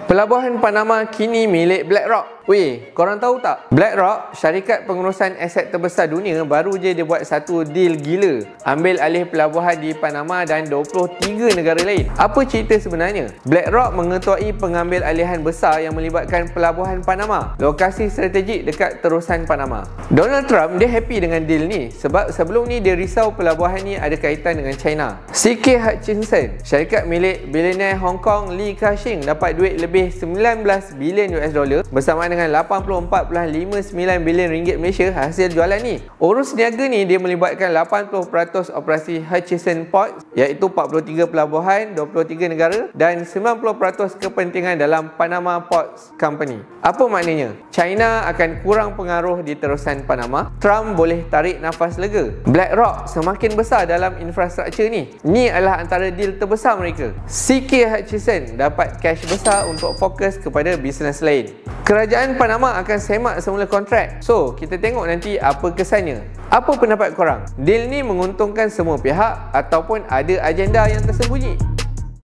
Pelabuhan Panama kini milik BlackRock. Weh, korang tahu tak? BlackRock, syarikat pengurusan aset terbesar dunia, baru je dia buat satu deal gila. Ambil alih pelabuhan di Panama dan 23 negara lain. Apa cerita sebenarnya? BlackRock mengetuai pengambil alihan besar yang melibatkan pelabuhan Panama, lokasi strategik dekat terusan Panama. Donald Trump dia happy dengan deal ni sebab sebelum ni dia risau pelabuhan ni ada kaitan dengan China. CK Hutchison, syarikat milik bilioner Hong Kong Li Ka-shing, dapat duit lebih 19 bilion US dollar bersamaan dengan 84.59 bilion ringgit Malaysia hasil jualan ni. Urus niaga ni dia melibatkan 80% operasi Hutchison Ports, iaitu 43 pelabuhan, 23 negara dan 90% kepentingan dalam Panama Ports Company. Apa maknanya? China akan kurang pengaruh di terusan Panama. Trump boleh tarik nafas lega. BlackRock semakin besar dalam infrastruktur ni. Ni adalah antara deal terbesar mereka. CK Hutchison dapat cash besar untuk fokus kepada bisnes lain. Kerajaan Panama akan semak semula kontrak. So, kita tengok nanti apa kesannya. Apa pendapat korang? Deal ni menguntungkan semua pihak ataupun ada agenda yang tersembunyi?